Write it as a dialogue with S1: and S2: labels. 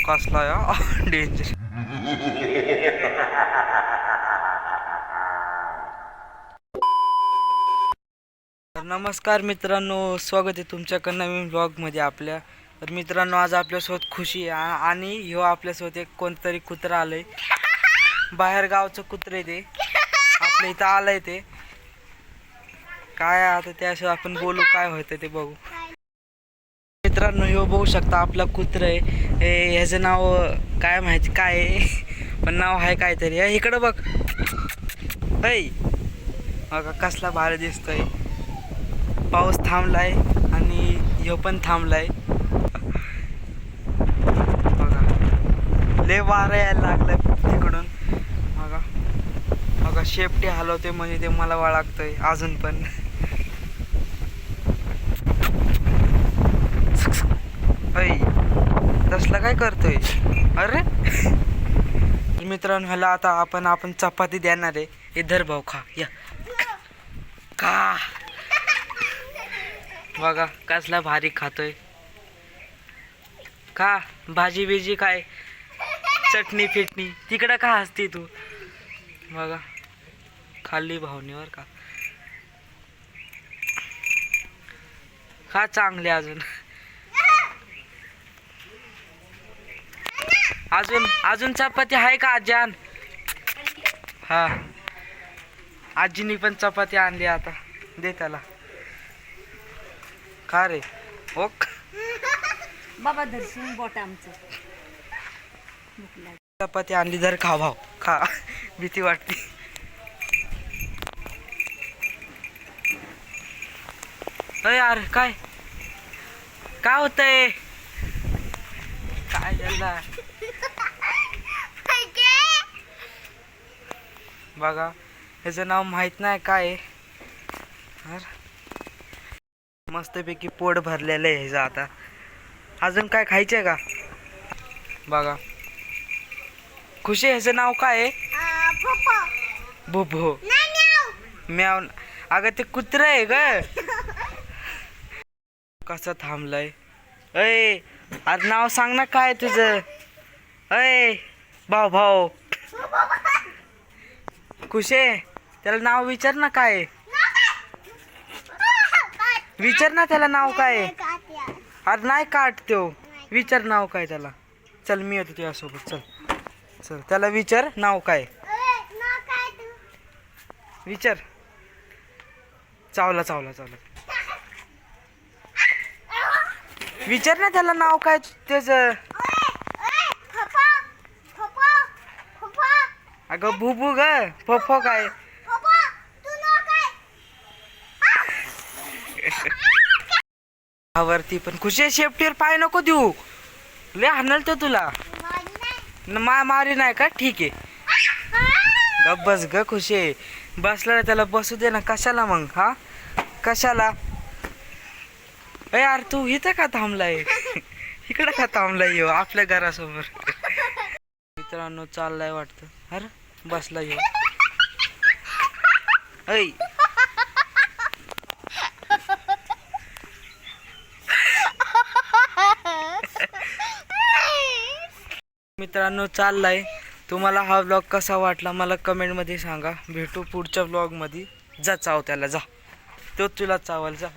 S1: कसला या डेंजर. नमस्कार मित्रांनो, स्वागत आहे तुमच्याकडं नवीन ब्लॉगमध्ये आपल्या. तर मित्रांनो, आज आपल्यासोबत खुशी आहे आणि ह्यो आपल्यासोबत एक कोणतरी कुत्रा आलंय. बाहेर गावचं कुत्र आहे ते, आपल्या इथं आलंय ते. काय आता त्याशिवाय आपण बोलू, काय होतं ते बघू. मित्रांनो, ह्यो बघू शकता आपला कुत्र आहे. ह्याचं नाव काय माहिती काय आहे, पण नाव आहे काहीतरी. इकडं बघ, ऐ बघा कसला भारी दिसतोय. पाऊस थांबलाय आणि ह्यो पण थांबलाय. बघा लय वारं यायला लागलं तिकडून. बघा बघा शेपटी हलवते म्हणजे ते मला वळखतोय अजून पण. ऐ तसला काय करतोय. अरे मित्रांनो, ह्याला आता आपण चपाती देणार आहे. इधर भाऊ खा या का. बघा कसला भारी खातोय. का भाजी बिजी काय चटणी फिटणी तिकडं का हसती तू. बघा खाल्ली भावनीवर का. खा चांगले. अजून चपाती आहे का आजान. हा आजीनी पण चपाती आणली, आता दे त्याला. खा रे. ओक
S2: बाबा दर्शन बोट आमचं.
S1: चपाती आणली, जर खा भाऊ खा. भीती वाटते. अरे यार काय काय होतंय. काय झालं बघा. ह्याचं नाव माहित नाही काय. मस्तपैकी पोट भरलेलं आहे ह्याचं. आता अजून काय खायचंय का. बघा खुशी, ह्याचं नाव काय आहे. भोभो म्याव. अगं ते कुत्र आहे ग. कसं थांबलंय. अय अरे नाव सांग ना काय तुझं. अय भाऊ खुशे, त्याला नाव विचार ना काय. विचार ना त्याला नाव काय. अरे नाही काट त्यो. विचार नाव काय त्याला. चल मी येतो तुझ्यासोबत. चल चल त्याला विचार नाव काय. विचार. चावला विचार ना त्याला नाव काय त्याच. अगं भुबू ग. फफो काय. वरती पण खुशी शेपटीवर पाय नको देऊ. लय हाणल तो तुला. मारी नाही का. ठीक आहे गप बस ग खुशी. बसला त्याला बसू दे ना. कशाला मग. हा कशाला. अरे यार तू इथं का थांबलाय. इकडं का थांबलाय. येऊ आपल्या घरासमोर. मित्रांनो चाललाय वाटतं. अरे बसला येऊ. ऐ मित्रांनो चाललाय. तुम्हाला हा व्लॉग कसा वाटला मला कमेंटमध्ये सांगा. भेटू पुढच्या व्लॉगमध्ये. जा चाव त्याला जा. तो तुला चावाल जा.